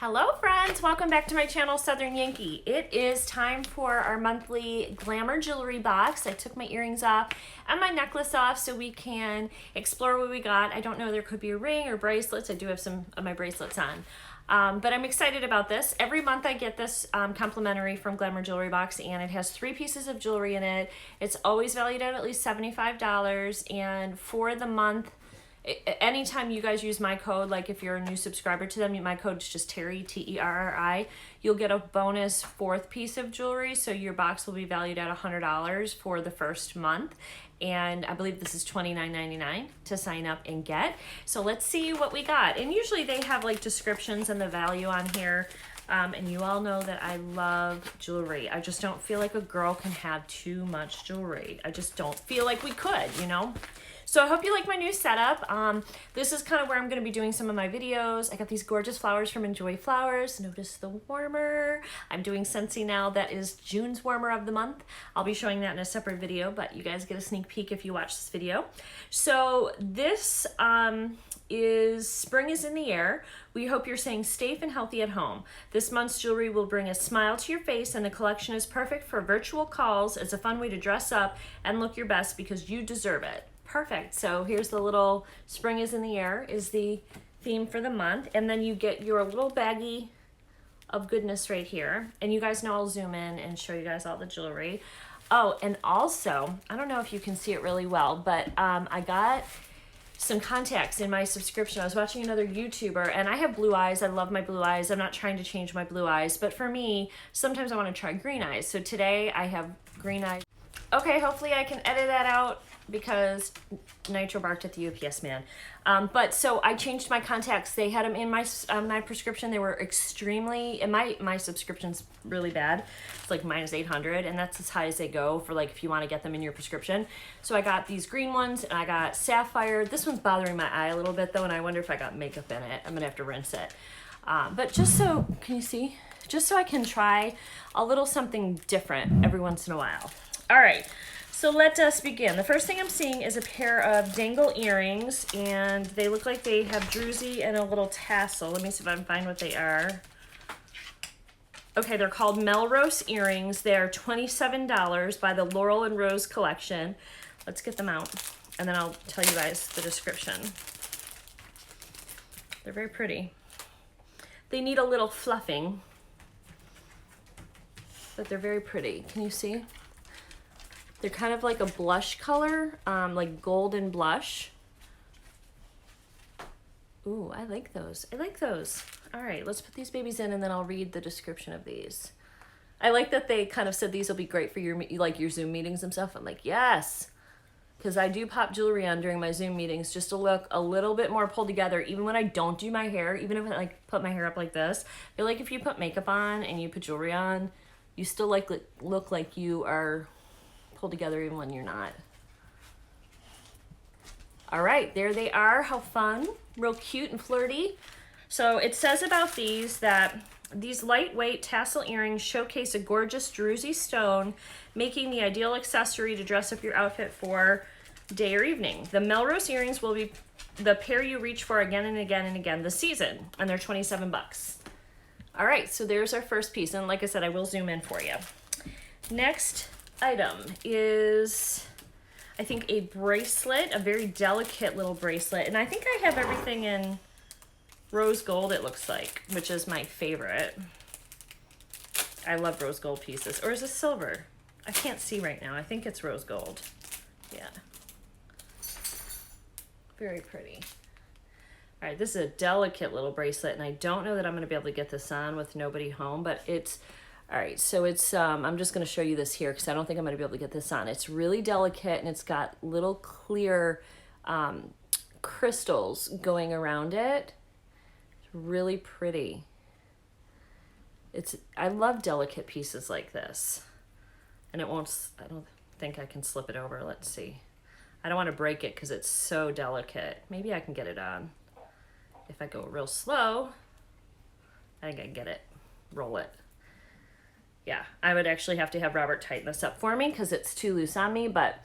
Hello friends, welcome back to my channel, Southern Yankee. It is time for our monthly Glamour jewelry box. I took my earrings off and my necklace off so we can explore what we got. I don't know, there could be a ring or bracelets. I do have some of my bracelets on. But I'm excited about this. Every month I get this complimentary from Glamour Jewelry Box, and it has 3 pieces of jewelry in it. It's always valued at least $75, and for the month, anytime you guys use my code, like if you're a new subscriber to them, my code is just Terri, T-E-R-R-I, you'll get a bonus 4th piece of jewelry, so your box will be valued at $100 for the first month. And I believe this is $29.99 to sign up and get. So let's see what we got. And usually they have like descriptions and the value on here. And you all know that I love jewelry. I just don't feel like a girl can have too much jewelry. I just don't feel like we could, you know? So I hope you like my new setup. This is kind of where I'm going to be doing some of my videos. I got these gorgeous flowers from Enjoy Flowers. Notice the warmer. I'm doing Scentsy now. That is June's warmer of the month. I'll be showing that in a separate video, but you guys get a sneak peek if you watch this video. So this is Spring is in the Air. We hope you're staying safe and healthy at home. This month's jewelry will bring a smile to your face, and the collection is perfect for virtual calls. It's a fun way to dress up and look your best because you deserve it. Perfect. So here's the little Spring is in the Air is the theme for the month. And then you get your little baggie of goodness right here. And you guys know I'll zoom in and show you guys all the jewelry. Oh, and also, I don't know if you can see it really well, but I got some contacts in my subscription. I was watching another YouTuber, and I have blue eyes. I love my blue eyes. I'm not trying to change my blue eyes, but for me, sometimes I want to try green eyes. So today I have green eyes. Okay, hopefully I can edit that out because Nitro barked at the UPS man. But so I changed my contacts. They had them in my prescription. They were extremely, and my subscription's really bad. It's like -800, and that's as high as they go for like if you want to get them in your prescription. So I got these green ones, and I got Sapphire. This one's bothering my eye a little bit though, and I wonder if I got makeup in it. I'm gonna have to rinse it. But just so, can you see? Just so I can try a little something different every once in a while. All right, so let us begin. The first thing I'm seeing is a pair of Dangle Earrings, and they look like they have Drusy and a little tassel. Let me see if I can find what they are. Okay, they're called Melrose Earrings. They are $27 by the Laurel and Rose collection. Let's get them out, and then I'll tell you guys the description. They're very pretty. They need a little fluffing, but they're very pretty. Can you see? They're kind of like a blush color, like golden blush. Ooh, I like those. I like those. All right, let's put these babies in, and then I'll read the description of these. I like that they kind of said these will be great for your your Zoom meetings and stuff. I'm like, yes, because I do pop jewelry on during my Zoom meetings just to look a little bit more pulled together, even when I don't do my hair, even if I like put my hair up like this. I feel like if you put makeup on and you put jewelry on, you still like look like you are pulled together even when you're not. All right, there they are. How fun. Real cute and flirty. So it says about these that these lightweight tassel earrings showcase a gorgeous Drusy stone, making the ideal accessory to dress up your outfit for day or evening. The Melrose earrings will be the pair you reach for again and again and again this season, and they're 27 bucks. All right, so there's our first piece, and like I said, I will zoom in for you. Next item is, I think, a bracelet, a very delicate little bracelet, and I think I have everything in rose gold, it looks like, which is my favorite. I love rose gold pieces. Or is this silver? I can't see right now. I think it's rose gold. Yeah. Very pretty. All right, this is a delicate little bracelet, and I don't know that I'm going to be able to get this on with nobody home, but it's, all right, so it's, I'm just going to show you this here because I don't think I'm going to be able to get this on. It's really delicate, and it's got little clear crystals going around it. Really pretty. I love delicate pieces like this, and it won't, I don't think I can slip it over. Let's see. I don't want to break it because it's so delicate. Maybe I can get it on. If I go real slow, I think I can get it, roll it. Yeah, I would actually have to have Robert tighten this up for me because it's too loose on me, but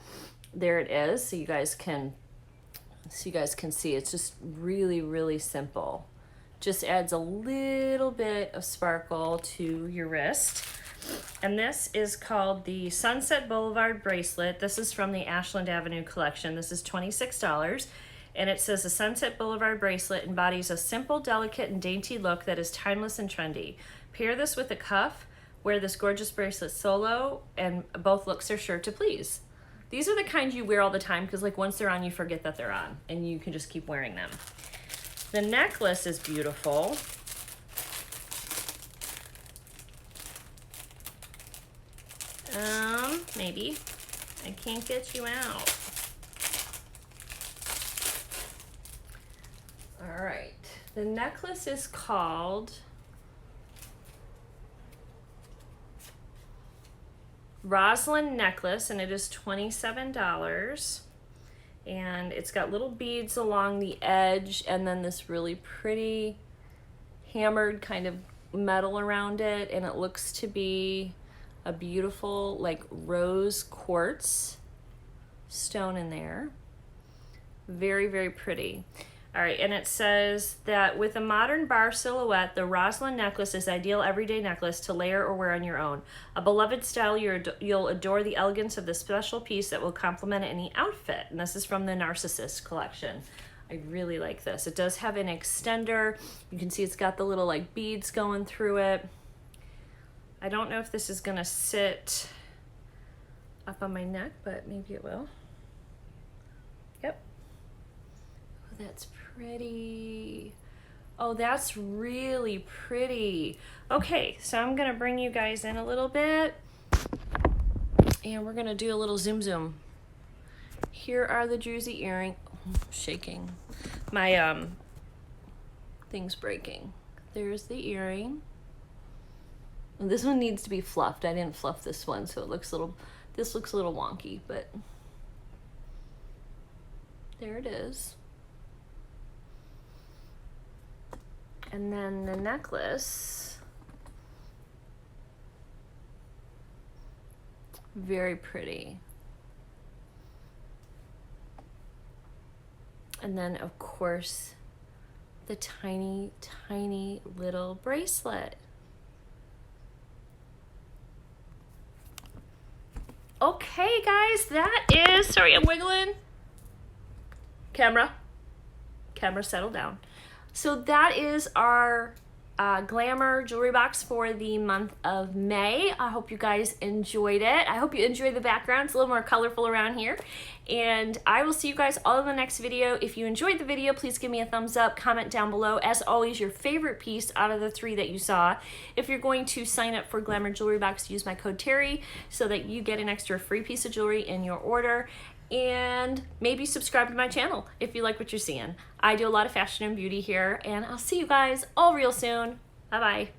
there it is. So you guys can see. It's just really, really simple. Just adds a little bit of sparkle to your wrist. And this is called the Sunset Boulevard Bracelet. This is from the Ashland Avenue collection. This is $26. And it says the Sunset Boulevard Bracelet embodies a simple, delicate, and dainty look that is timeless and trendy. Pair this with a cuff, wear this gorgeous bracelet solo, and both looks are sure to please. These are the kind you wear all the time because like once they're on, you forget that they're on and you can just keep wearing them. The necklace is beautiful. Maybe. I can't get you out. All right. The necklace is called Roselyn Necklace, and it is $27. And it's got little beads along the edge and then this really pretty hammered kind of metal around it, and it looks to be a beautiful like rose quartz stone in there. Very, very pretty. All right, and it says that with a modern bar silhouette, the Roselyn necklace is ideal everyday necklace to layer or wear on your own. A beloved style, you'll adore the elegance of this special piece that will complement any outfit. And this is from the Narcissist collection. I really like this. It does have an extender. You can see it's got the little like beads going through it. I don't know if this is gonna sit up on my neck, but maybe it will. Yep. Oh, that's pretty. Oh, that's really pretty. Okay, so I'm gonna bring you guys in a little bit and we're gonna do a little zoom zoom. Here are the Drusy earring. Oh, shaking. My thing's breaking. There's the earring. And this one needs to be fluffed. I didn't fluff this one, so it looks a little, this looks a little wonky, but there it is. And then the necklace, very pretty. And then of course, the tiny, tiny little bracelet. Okay, guys, that is, sorry, I'm wiggling. Camera, settle down. So that is our Glamour jewelry box for the month of May. I hope you guys enjoyed it. I hope you enjoyed the background. It's a little more colorful around here. And I will see you guys all in the next video. If you enjoyed the video, please give me a thumbs up, comment down below. As always, your favorite piece out of the 3 that you saw. If you're going to sign up for Glamour Jewelry Box, use my code Terri so that you get an extra free piece of jewelry in your order. And maybe subscribe to my channel if you like what you're seeing. I do a lot of fashion and beauty here, and I'll see you guys all real soon. Bye-bye.